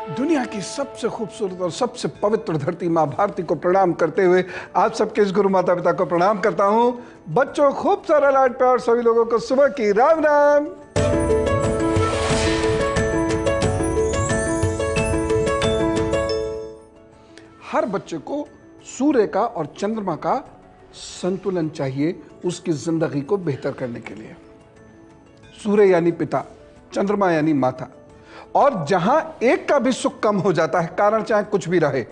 दुनिया की सबसे खूबसूरत और सबसे पवित्र धरती माँ भारती को प्रणाम करते हुए आप सबके इस गुरु माता पिता को प्रणाम करता हूँ। बच्चों, खूब सारा लाड प्यार सभी लोगों को सुबह की राम राम। हर बच्चे को सूर्य का और चंद्रमा का संतुलन चाहिए उसकी जिंदगी को बेहतर करने के लिए। सूर्य यानी पिता, चंद्रमा यानी माता, और जहां एक का भी सुख कम हो जाता है, कारण चाहे कुछ भी रहे,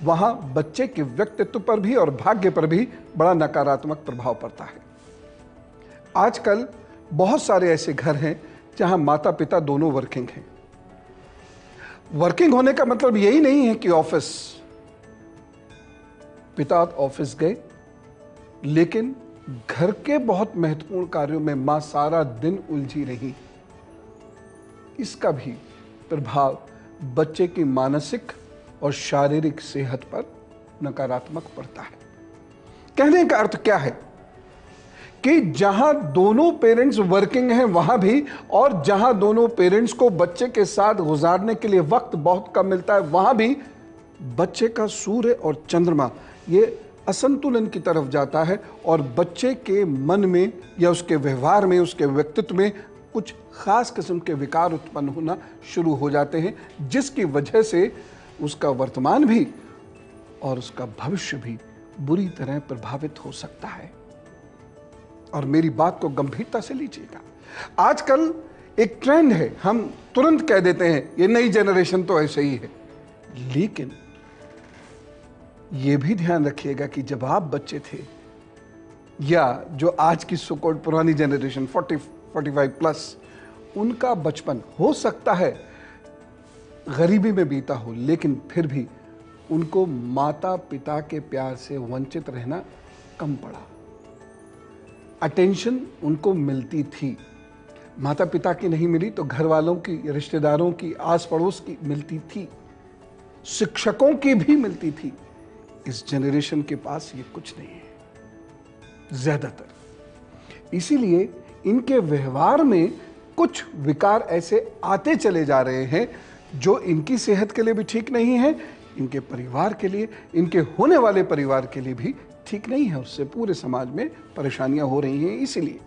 वहां बच्चे के व्यक्तित्व पर भी और भाग्य पर भी बड़ा नकारात्मक प्रभाव पड़ता है। आजकल बहुत सारे ऐसे घर हैं जहां माता पिता दोनों वर्किंग हैं। वर्किंग होने का मतलब यही नहीं है कि ऑफिस, पिता ऑफिस गए लेकिन घर के बहुत महत्वपूर्ण कार्यों में मां सारा दिन उलझी रही। इसका भी प्रभाव बच्चे की मानसिक और शारीरिक सेहत पर नकारात्मक पड़ता है। कहने का अर्थ क्या है कि जहां दोनों पेरेंट्स वर्किंग हैं वहां भी, और जहां दोनों पेरेंट्स को बच्चे के साथ गुजारने के लिए वक्त बहुत कम मिलता है, वहां भी बच्चे का सूर्य और चंद्रमा ये असंतुलन की तरफ जाता है और बच्चे के मन में या उसके व्यवहार में, उसके व्यक्तित्व में कुछ खास किस्म के विकार उत्पन्न होना शुरू हो जाते हैं, जिसकी वजह से उसका वर्तमान भी और उसका भविष्य भी बुरी तरह प्रभावित हो सकता है। और मेरी बात को गंभीरता से लीजिएगा। आजकल एक ट्रेंड है, हम तुरंत कह देते हैं ये नई जनरेशन तो ऐसे ही है, लेकिन ये भी ध्यान रखिएगा कि जब आप बच्चे थे या जो आज की सो कॉल्ड पुरानी जनरेशन 40-45 प्लस, उनका बचपन हो सकता है गरीबी में बीता हो, लेकिन फिर भी उनको माता पिता के प्यार से वंचित रहना कम पड़ा। अटेंशन उनको मिलती थी, माता पिता की नहीं मिली तो घर वालों की, रिश्तेदारों की, आस पड़ोस की मिलती थी, शिक्षकों की भी मिलती थी। इस जनरेशन के पास ये कुछ नहीं है ज्यादातर। इसीलिए इनके व्यवहार में कुछ विकार ऐसे आते चले जा रहे हैं जो इनकी सेहत के लिए भी ठीक नहीं है, इनके परिवार के लिए, इनके होने वाले परिवार के लिए भी ठीक नहीं है। उससे पूरे समाज में परेशानियां हो रही हैं। इसीलिए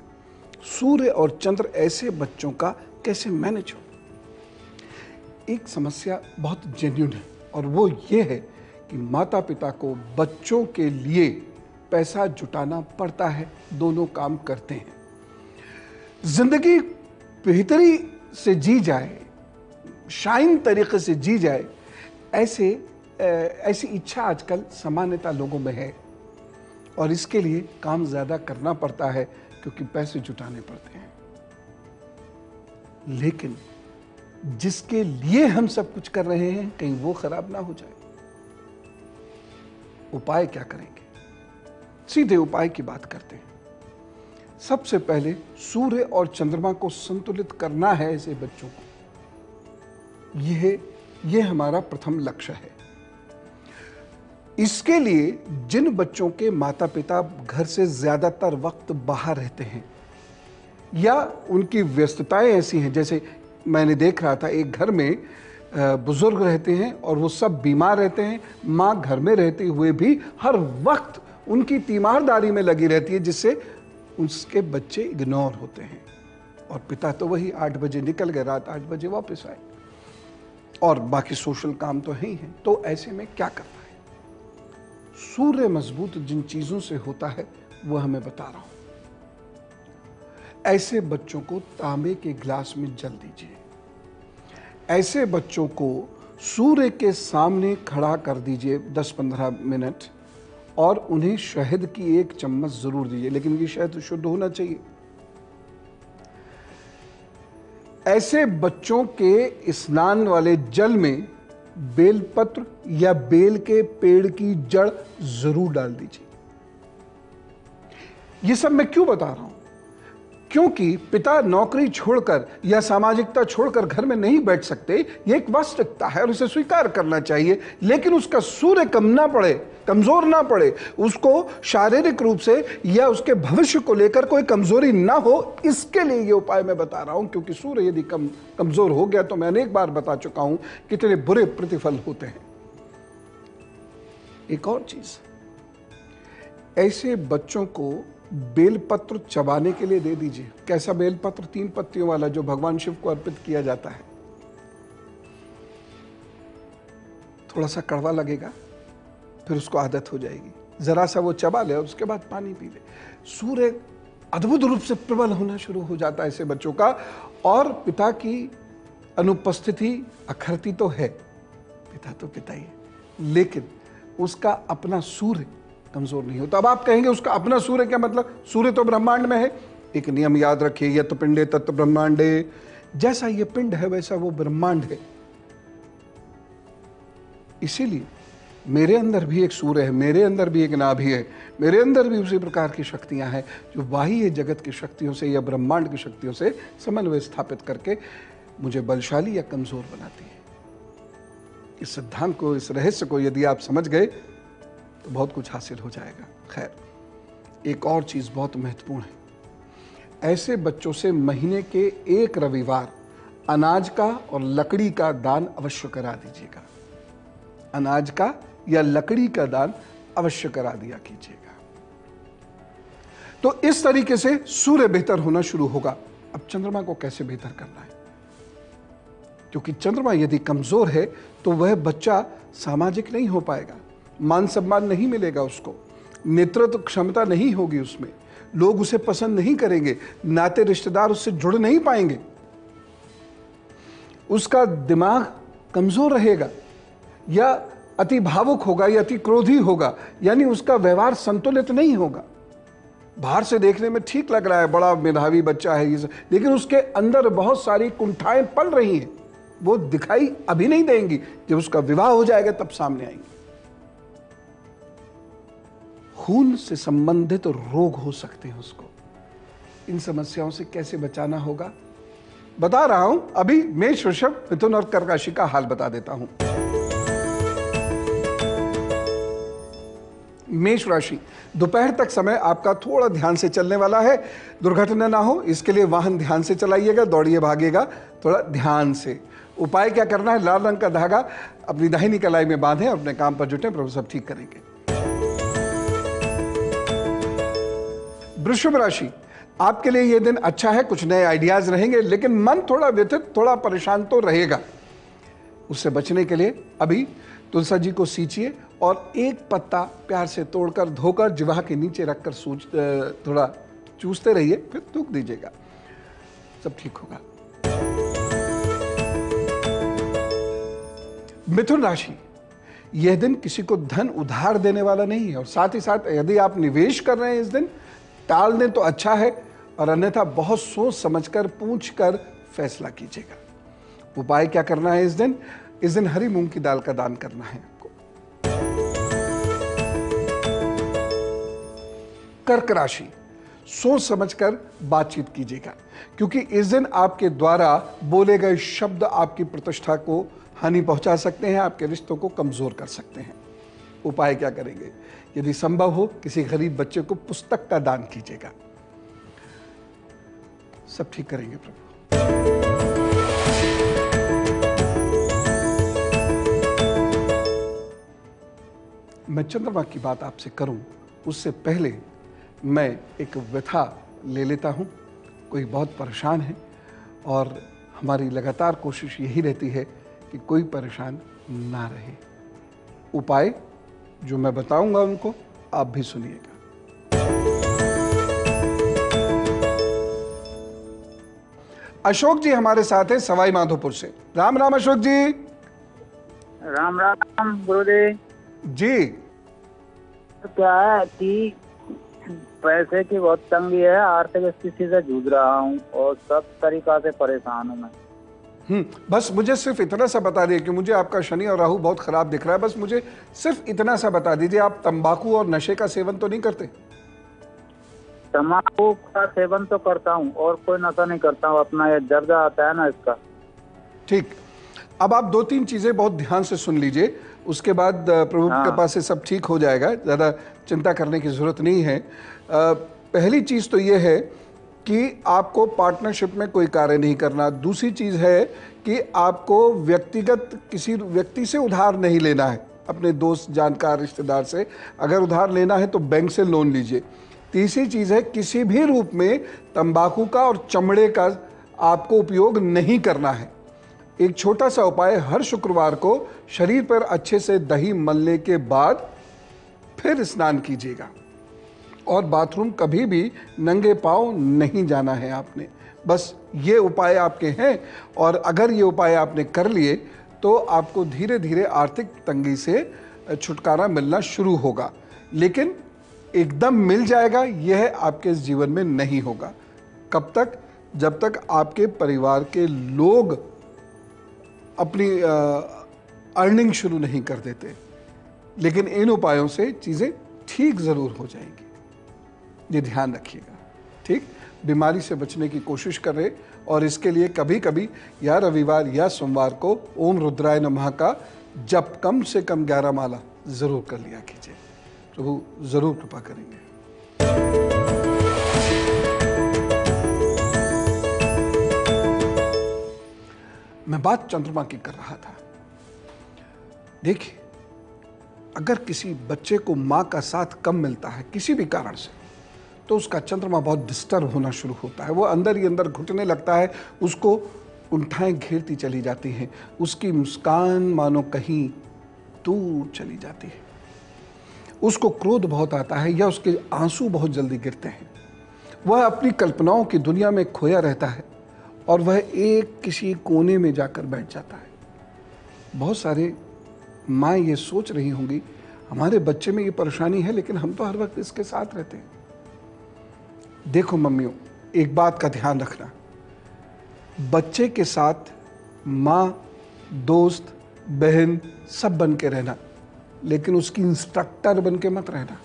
सूर्य और चंद्र ऐसे बच्चों का कैसे मैनेज हो। एक समस्या बहुत जेन्युइन है और वो ये है कि माता पिता को बच्चों के लिए पैसा जुटाना पड़ता है, दोनों काम करते हैं। जिंदगी बेहतरी से जी जाए, शाइन तरीके से जी जाए, ऐसी इच्छा आजकल सामान्यतः लोगों में है और इसके लिए काम ज्यादा करना पड़ता है क्योंकि पैसे जुटाने पड़ते हैं। लेकिन जिसके लिए हम सब कुछ कर रहे हैं कहीं वो खराब ना हो जाए। उपाय क्या करेंगे? सीधे उपाय की बात करते हैं। सबसे पहले सूर्य और चंद्रमा को संतुलित करना है ऐसे बच्चों को। यह हमारा प्रथम लक्ष्य है। इसके लिए जिन बच्चों के माता पिता घर से ज्यादातर वक्त बाहर रहते हैं या उनकी व्यस्तताएं ऐसी हैं, जैसे मैंने देख रहा था एक घर में बुजुर्ग रहते हैं और वो सब बीमार रहते हैं, माँ घर में रहते हुए भी हर वक्त उनकी तीमारदारी में लगी रहती है, जिससे उसके बच्चे इग्नोर होते हैं। और पिता तो वही 8 बजे निकल गए, रात 8 बजे वापस आए, और बाकी सोशल काम तो है ही है। तो ऐसे में क्या करना है? सूर्य मजबूत जिन चीजों से होता है वह हमें बता रहा हूं। ऐसे बच्चों को तांबे के गिलास में जल दीजिए। ऐसे बच्चों को सूर्य के सामने खड़ा कर दीजिए 10-15 मिनट और उन्हें शहद की 1 चम्मच जरूर दीजिए, लेकिन ये शहद शुद्ध होना चाहिए। ऐसे बच्चों के स्नान वाले जल में बेलपत्र या बेल के पेड़ की जड़ जरूर डाल दीजिए। ये सब मैं क्यों बता रहा हूं? क्योंकि पिता नौकरी छोड़कर या सामाजिकता छोड़कर घर में नहीं बैठ सकते, ये एक वास्तविकता है और इसे स्वीकार करना चाहिए। लेकिन उसका सूर्य कम ना पड़े, कमजोर ना पड़े, उसको शारीरिक रूप से या उसके भविष्य को लेकर कोई कमजोरी ना हो, इसके लिए ये उपाय मैं बता रहा हूं। क्योंकि सूर्य यदि कमजोर हो गया तो मैं अनेक बार बता चुका हूं कितने बुरे प्रतिफल होते हैं। एक और चीज, ऐसे बच्चों को बेलपत्र चबाने के लिए दे दीजिए। कैसा बेलपत्र? 3 पत्तियों वाला, जो भगवान शिव को अर्पित किया जाता है। थोड़ा सा कड़वा लगेगा, फिर उसको आदत हो जाएगी, जरा सा वो चबा ले और उसके बाद पानी पी ले। सूर्य अद्भुत रूप से प्रबल होना शुरू हो जाता है ऐसे बच्चों का। और पिता की अनुपस्थिति अखरती तो है, पिता तो पिता ही है, लेकिन उसका अपना सूर्य कमजोर नहीं होता। अब आप कहेंगे उसका अपना सूर्य क्या मतलब? सूर्य तो ब्रह्मांड में है। एक नियम याद रखिए, यत पिंडे तत् ब्रह्मांडे, जैसा ये पिंड है वैसा वो ब्रह्मांड है। इसीलिए मेरे अंदर भी एक सूर्य है, मेरे अंदर भी एक नाभि है, मेरे अंदर भी उसी प्रकार की शक्तियां हैं जो बाह्य जगत की शक्तियों से या ब्रह्मांड की शक्तियों से समन्वय स्थापित करके मुझे बलशाली या कमजोर बनाती है। इस सिद्धांत को, इस रहस्य को यदि आप समझ गए तो बहुत कुछ हासिल हो जाएगा। खैर, एक और चीज बहुत महत्वपूर्ण है। ऐसे बच्चों से महीने के 1 रविवार अनाज का और लकड़ी का दान अवश्य करा दीजिएगा। अनाज का या लकड़ी का दान अवश्य करा दिया कीजिएगा। तो इस तरीके से सूर्य बेहतर होना शुरू होगा। अब चंद्रमा को कैसे बेहतर करना है? क्योंकि चंद्रमा यदि कमजोर है तो वह बच्चा सामाजिक नहीं हो पाएगा, मान सम्मान नहीं मिलेगा उसको, नेतृत्व क्षमता नहीं होगी उसमें, लोग उसे पसंद नहीं करेंगे, नाते रिश्तेदार उससे जुड़ नहीं पाएंगे, उसका दिमाग कमजोर रहेगा, या अति भावुक होगा या अति क्रोधी होगा, यानी उसका व्यवहार संतुलित नहीं होगा। बाहर से देखने में ठीक लग रहा है, बड़ा मेधावी बच्चा है ये, लेकिन उसके अंदर बहुत सारी कुंठाएं पल रही हैं। वो दिखाई अभी नहीं देंगी, जब उसका विवाह हो जाएगा तब सामने आएंगी। खून से संबंधित रोग हो सकते हैं उसको। इन समस्याओं से कैसे बचाना होगा बता रहा हूं। अभी मेष, वृषभ, मिथुन और कर्क राशि का हाल बता देता हूं। मेष राशि, दोपहर तक समय आपका थोड़ा ध्यान से चलने वाला है। दुर्घटना ना हो इसके लिए वाहन ध्यान से चलाइएगा, दौड़िए भागिएगा थोड़ा ध्यान से। उपाय क्या करना है? लाल रंग का धागा अपनी दाहिनी कलाई में बांधें, अपने काम पर जुटें, प्रभु सब ठीक करेंगे। वृषभ राशि, आपके लिए यह दिन अच्छा है, कुछ नए आइडियाज रहेंगे, लेकिन मन थोड़ा व्यथित, थोड़ा परेशान तो रहेगा। उससे बचने के लिए अभी तुलसी जी को सींचिए और एक पत्ता प्यार से तोड़कर धोकर जिह्वा के नीचे रखकर थोड़ा चूसते रहिए, फिर थूक दीजिएगा, सब ठीक होगा। मिथुन राशि, यह दिन किसी को धन उधार देने वाला नहीं है, और साथ ही साथ यदि आप निवेश कर रहे हैं इस दिन टाल दें तो अच्छा है, और अन्यथा बहुत सोच समझकर पूछकर फैसला कीजिएगा। उपाय क्या करना है इस दिन? इस दिन हरी मूंग की दाल का दान करना है आपको। कर्क राशि, सोच समझकर बातचीत कीजिएगा, क्योंकि इस दिन आपके द्वारा बोले गए शब्द आपकी प्रतिष्ठा को हानि पहुंचा सकते हैं, आपके रिश्तों को कमजोर कर सकते हैं। उपाय क्या करेंगे? यदि संभव हो किसी गरीब बच्चे को पुस्तक का दान कीजिएगा, सब ठीक करेंगे प्रभु। मैं चंद्रमा की बात आपसे करूं उससे पहले मैं एक व्यथा ले लेता हूं। कोई बहुत परेशान है और हमारी लगातार कोशिश यही रहती है कि कोई परेशान ना रहे। उपाय जो मैं बताऊंगा उनको आप भी सुनिएगा। अशोक जी हमारे साथ हैं सवाई माधोपुर से। राम राम अशोक जी। राम राम गुरुदेव जी। तो क्या है कि पैसे की बहुत तंगी है, आर्थिक स्थिति से जूझ रहा हूँ और सब तरीका से परेशान हूँ मैं। बस मुझे सिर्फ इतना सा बता दिए कि मुझे आपका शनि और राहु बहुत खराब दिख रहा है। बस मुझे सिर्फ इतना सा बता दीजिए, आप तंबाकू और नशे का सेवन तो नहीं करते? तम्बाकू का सेवन तो करता हूँ और कोई नशा नहीं करता हूँ। अपना ये जर्दा आता है ना इसका। ठीक, अब आप 2-3 चीज़ें बहुत ध्यान से सुन लीजिए, उसके बाद प्रभु की कृपा से सब ठीक हो जाएगा, ज़्यादा चिंता करने की ज़रूरत नहीं है। पहली चीज़ तो ये है कि आपको पार्टनरशिप में कोई कार्य नहीं करना। दूसरी चीज़ है कि आपको व्यक्तिगत किसी व्यक्ति से उधार नहीं लेना है, अपने दोस्त, जानकार, रिश्तेदार से। अगर उधार लेना है तो बैंक से लोन लीजिए। तीसरी चीज़ है, किसी भी रूप में तंबाकू का और चमड़े का आपको उपयोग नहीं करना है। एक छोटा सा उपाय, हर शुक्रवार को शरीर पर अच्छे से दही मलने के बाद फिर स्नान कीजिएगा और बाथरूम कभी भी नंगे पांव नहीं जाना है आपने। बस ये उपाय आपके हैं और अगर ये उपाय आपने कर लिए तो आपको धीरे धीरे आर्थिक तंगी से छुटकारा मिलना शुरू होगा। लेकिन एकदम मिल जाएगा यह आपके जीवन में नहीं होगा। कब तक? जब तक आपके परिवार के लोग अपनी अर्निंग शुरू नहीं कर देते। लेकिन इन उपायों से चीज़ें ठीक ज़रूर हो जाएंगी, ये ध्यान रखिएगा। ठीक, बीमारी से बचने की कोशिश करें और इसके लिए कभी कभी या रविवार या सोमवार को ओम रुद्राय नमः का जप कम से कम 11 माला ज़रूर कर लिया कीजिए। प्रभु ज़रूर कृपा करेंगे। मैं बात चंद्रमा की कर रहा था। देखिए, अगर किसी बच्चे को माँ का साथ कम मिलता है किसी भी कारण से, तो उसका चंद्रमा बहुत डिस्टर्ब होना शुरू होता है। वो अंदर ही अंदर घुटने लगता है, उसको उंठाएं घेरती चली जाती हैं, उसकी मुस्कान मानो कहीं दूर चली जाती है, उसको क्रोध बहुत आता है या उसके आंसू बहुत जल्दी गिरते हैं। वह अपनी कल्पनाओं की दुनिया में खोया रहता है और वह एक किसी कोने में जाकर बैठ जाता है। बहुत सारे माँ ये सोच रही होंगी, हमारे बच्चे में ये परेशानी है लेकिन हम तो हर वक्त इसके साथ रहते हैं। देखो मम्मियों, एक बात का ध्यान रखना, बच्चे के साथ माँ, दोस्त, बहन सब बन के रहना, लेकिन उसकी इंस्ट्रक्टर बन के मत रहना।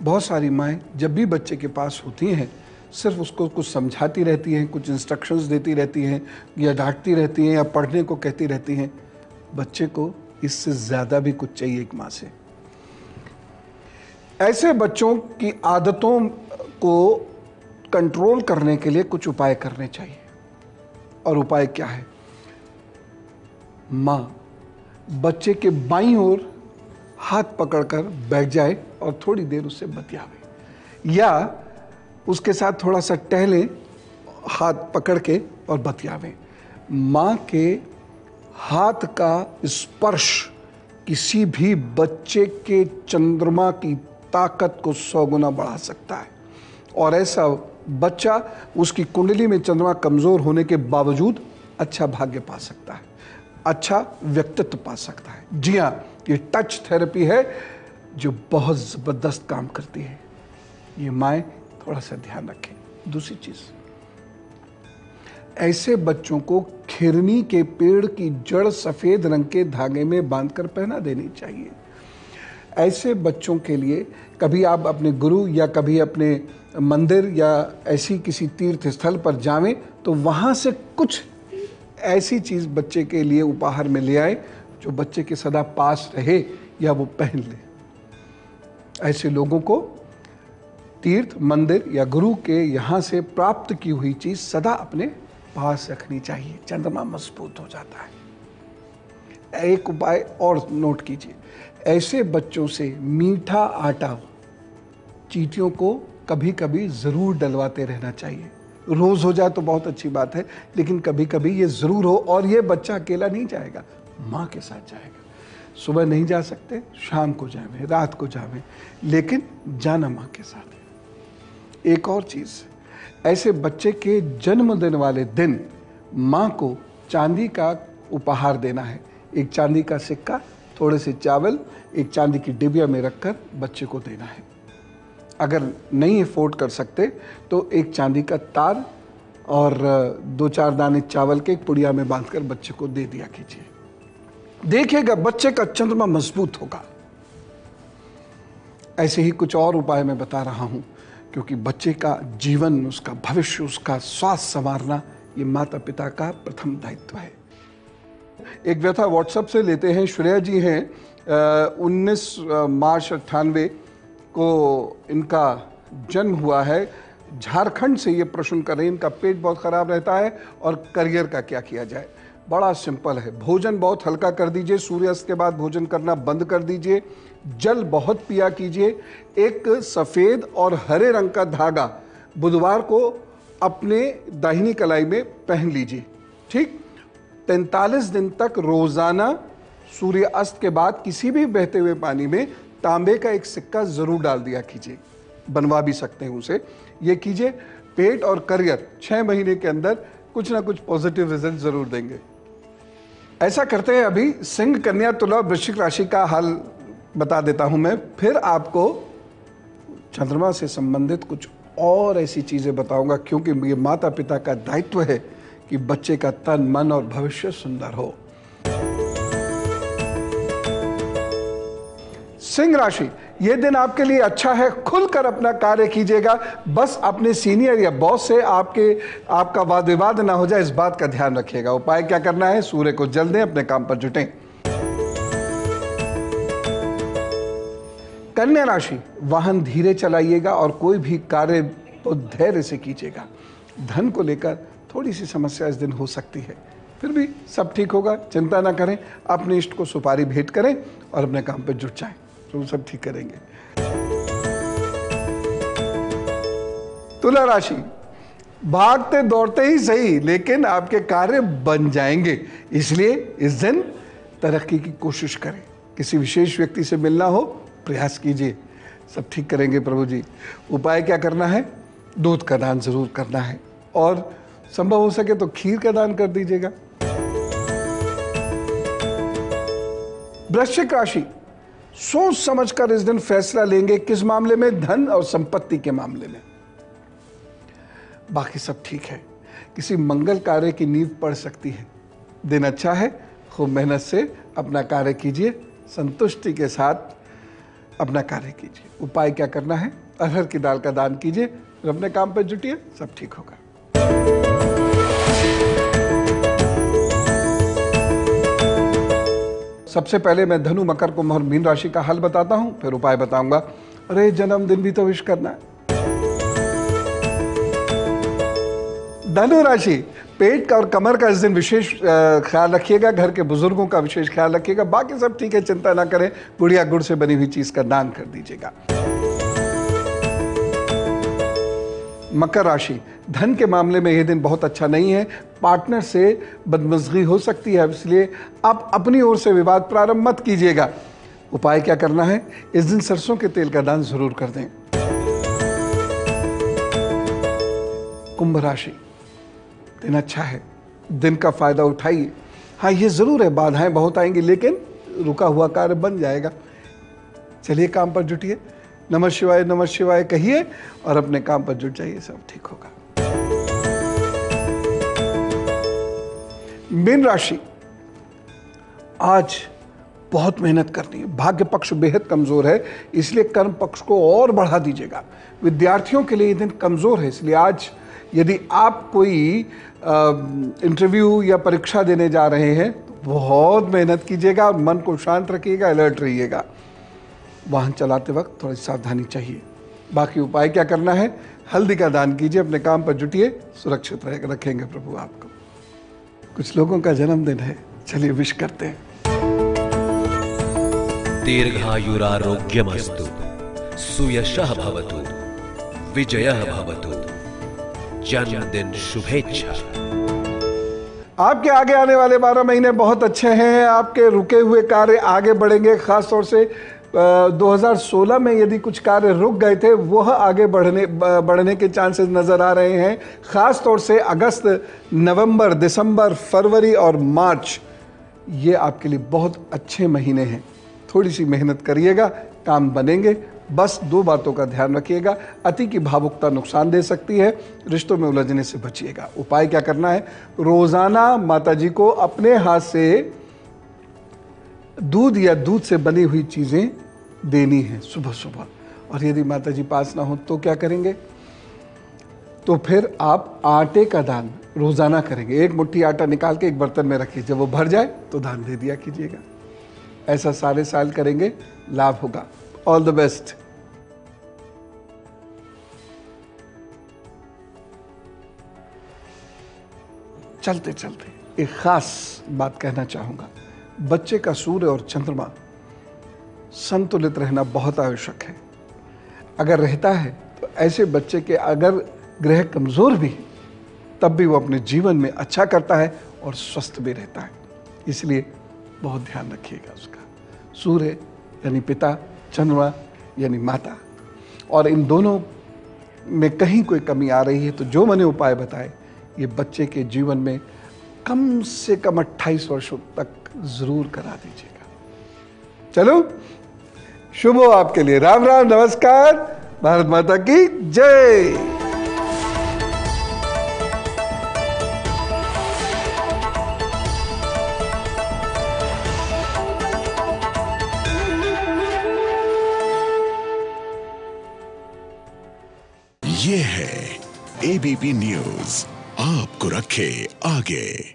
बहुत सारी माएँ जब भी बच्चे के पास होती हैं सिर्फ उसको कुछ समझाती रहती हैं, कुछ इंस्ट्रक्शंस देती रहती हैं या डांटती रहती हैं या पढ़ने को कहती रहती हैं। बच्चे को इससे ज़्यादा भी कुछ चाहिए एक माँ से। ऐसे बच्चों की आदतों को कंट्रोल करने के लिए कुछ उपाय करने चाहिए। और उपाय क्या है? माँ बच्चे के बाईं ओर हाथ पकड़कर बैठ जाए और थोड़ी देर उससे बतियावे, या उसके साथ थोड़ा सा टहले हाथ पकड़ के और बतियावे। माँ के हाथ का स्पर्श किसी भी बच्चे के चंद्रमा की ताकत को 100 गुना बढ़ा सकता है और ऐसा बच्चा उसकी कुंडली में चंद्रमा कमजोर होने के बावजूद अच्छा भाग्य पा सकता है, अच्छा व्यक्तित्व पा सकता है। जी हाँ, ये टच थेरेपी है जो बहुत ज़बरदस्त काम करती है। ये माएँ थोड़ा सा ध्यान रखें। दूसरी चीज़, ऐसे बच्चों को खिरनी के पेड़ की जड़ सफ़ेद रंग के धागे में बांधकर पहना देनी चाहिए। ऐसे बच्चों के लिए कभी आप अपने गुरु या कभी अपने मंदिर या ऐसी किसी तीर्थ स्थल पर जावें तो वहाँ से कुछ ऐसी चीज़ बच्चे के लिए उपहार में ले आए जो बच्चे के सदा पास रहे या वो पहन ले। ऐसे लोगों को तीर्थ, मंदिर या गुरु के यहाँ से प्राप्त की हुई चीज़ सदा अपने पास रखनी चाहिए। चंद्रमा मजबूत हो जाता है। एक उपाय और नोट कीजिए, ऐसे बच्चों से मीठा आटा चींटियों को कभी कभी ज़रूर डलवाते रहना चाहिए। रोज़ हो जाए तो बहुत अच्छी बात है, लेकिन कभी कभी ये ज़रूर हो। और ये बच्चा अकेला नहीं जाएगा, माँ के साथ जाएगा। सुबह नहीं जा सकते, शाम को जावें, रात को जावें, लेकिन जाना माँ के साथ है। एक और चीज़, ऐसे बच्चे के जन्मदिन वाले दिन माँ को चांदी का उपहार देना है। एक चांदी का सिक्का, थोड़े से चावल एक चांदी की डिबिया में रखकर बच्चे को देना है। अगर नहीं अफोर्ड कर सकते तो एक चांदी का तार और 2-4 दाने चावल के एक पुड़िया में बांधकर बच्चे को दे दिया कीजिए। देखिएगा बच्चे का चंद्रमा मजबूत होगा। ऐसे ही कुछ और उपाय मैं बता रहा हूं क्योंकि बच्चे का जीवन, उसका भविष्य, उसका स्वास्थ्य संवारना ये माता पिता का प्रथम दायित्व है। एक व्यथा व्हाट्सएप से लेते हैं। श्रेया जी हैं, 19 मार्च 98 को इनका जन्म हुआ है। झारखंड से ये प्रश्न करें, इनका पेट बहुत खराब रहता है और करियर का क्या किया जाए। बड़ा सिंपल है, भोजन बहुत हल्का कर दीजिए, सूर्यास्त के बाद भोजन करना बंद कर दीजिए, जल बहुत पिया कीजिए, एक सफ़ेद और हरे रंग का धागा बुधवार को अपने दाहिनी कलाई में पहन लीजिए। ठीक, 43 दिन तक रोजाना सूर्य अस्त के बाद किसी भी बहते हुए पानी में तांबे का एक सिक्का जरूर डाल दिया कीजिए, बनवा भी सकते हैं उसे। ये कीजिए, पेट और करियर 6 महीने के अंदर कुछ ना कुछ पॉजिटिव रिजल्ट जरूर देंगे। ऐसा करते हैं अभी सिंह, कन्या, तुला, वृश्चिक राशि का हाल बता देता हूं मैं, फिर आपको चंद्रमा से संबंधित कुछ और ऐसी चीजें बताऊंगा, क्योंकि ये माता पिता का दायित्व है कि बच्चे का तन, मन और भविष्य सुंदर हो। सिंह राशि, ये दिन आपके लिए अच्छा है, खुलकर अपना कार्य कीजिएगा, बस अपने सीनियर या बॉस से आपका वाद विवाद ना हो जाए, इस बात का ध्यान रखिएगा। उपाय क्या करना है, सूर्य को जल दें, अपने काम पर जुटें। कन्या राशि, वाहन धीरे चलाइएगा और कोई भी कार्य तो धैर्य से कीजिएगा। धन को लेकर थोड़ी सी समस्या इस दिन हो सकती है, फिर भी सब ठीक होगा, चिंता ना करें। अपने इष्ट को सुपारी भेंट करें और अपने काम पर जुट जाएं, तो सब ठीक करेंगे। तुला राशि, भागते दौड़ते ही सही, लेकिन आपके कार्य बन जाएंगे, इसलिए इस दिन तरक्की की कोशिश करें। किसी विशेष व्यक्ति से मिलना हो, प्रयास कीजिए, सब ठीक करेंगे प्रभु जी। उपाय क्या करना है, दूध का दान जरूर करना है और संभव हो सके तो खीर का दान कर दीजिएगा। वृश्चिक राशि, सोच समझकर इस दिन फैसला लेंगे। किस मामले में, धन और संपत्ति के मामले में। बाकी सब ठीक है, किसी मंगल कार्य की नींव पड़ सकती है। दिन अच्छा है, खूब मेहनत से अपना कार्य कीजिए, संतुष्टि के साथ अपना कार्य कीजिए। उपाय क्या करना है, अरहर की दाल का दान कीजिए और अपने काम पर जुटिए, सब ठीक होगा। सबसे पहले मैं धनु, मकर, कुंभ और मीन राशि का हल बताता हूं, फिर उपाय बताऊंगा। अरे जन्मदिन भी तो विश करना है। धनु राशि, पेट का और कमर का इस दिन विशेष ख्याल रखिएगा, घर के बुजुर्गों का विशेष ख्याल रखिएगा। बाकी सब ठीक है, चिंता ना करें। बुढ़िया गुड़ से बनी हुई चीज का दान कर दीजिएगा। मकर राशि, धन के मामले में यह दिन बहुत अच्छा नहीं है, पार्टनर से बदमज़गी हो सकती है, इसलिए आप अपनी ओर से विवाद प्रारंभ मत कीजिएगा। उपाय क्या करना है, इस दिन सरसों के तेल का दान जरूर कर दें। कुंभ राशि, दिन अच्छा है, दिन का फायदा उठाइए। हाँ, ये जरूर है, बाधाएं बहुत आएंगी, लेकिन रुका हुआ कार्य बन जाएगा। चलिए काम पर जुटिए, नमः शिवाय कहिए और अपने काम पर जुट जाइए, सब ठीक होगा। मीन राशि, आज बहुत मेहनत करनी है, भाग्य पक्ष बेहद कमजोर है, इसलिए कर्म पक्ष को और बढ़ा दीजिएगा। विद्यार्थियों के लिए यह दिन कमजोर है, इसलिए आज यदि आप कोई इंटरव्यू या परीक्षा देने जा रहे हैं तो बहुत मेहनत कीजिएगा और मन को शांत रखिएगा, अलर्ट रहिएगा। वाहन चलाते वक्त थोड़ी सावधानी चाहिए। बाकी उपाय क्या करना है, हल्दी का दान कीजिए, अपने काम पर जुटिए, सुरक्षित रखेंगे प्रभु आपको। कुछ लोगों का जन्मदिन है, चलिए विश करते हैं। दीर्घायुरारोग्यमस्तु, सुयशः भवतु, विजयः भवतु, जन्मदिन शुभेच्छा। आपके आगे आने वाले 12 महीने बहुत अच्छे हैं, आपके रुके हुए कार्य आगे बढ़ेंगे। खास तौर से 2016 में यदि कुछ कार्य रुक गए थे, वह आगे बढ़ने के चांसेस नजर आ रहे हैं। खास तौर से अगस्त, नवंबर, दिसंबर, फरवरी और मार्च, ये आपके लिए बहुत अच्छे महीने हैं। थोड़ी सी मेहनत करिएगा, काम बनेंगे। बस 2 बातों का ध्यान रखिएगा, अति की भावुकता नुकसान दे सकती है, रिश्तों में उलझने से बचिएगा। उपाय क्या करना है, रोजाना माताजी को अपने हाथ से दूध या दूध से बनी हुई चीजें देनी है सुबह सुबह, और यदि माता जी पास ना हो तो क्या करेंगे? तो फिर आप आटे का दान रोजाना करेंगे। एक मुट्ठी आटा निकाल के एक बर्तन में रखिए, जब वो भर जाए तो दान दे दिया कीजिएगा। ऐसा सारे साल करेंगे, लाभ होगा। All the best. चलते चलते एक खास बात कहना चाहूंगा। बच्चे का सूर्य और चंद्रमा संतुलित रहना बहुत आवश्यक है। अगर रहता है तो ऐसे बच्चे के अगर ग्रह कमजोर भी है तब भी वो अपने जीवन में अच्छा करता है और स्वस्थ भी रहता है। इसलिए बहुत ध्यान रखिएगा उसका। सूर्य यानी पिता, चंद्रमा यानी माता, और इन दोनों में कहीं कोई कमी आ रही है तो जो मैंने उपाय बताए ये बच्चे के जीवन में कम से कम 28 वर्षों तक जरूर करा दीजिएगा। चलो, शुभ हो आपके लिए। राम राम, नमस्कार, भारत माता की जय। ये है एबीपी न्यूज, आपको रखे आगे।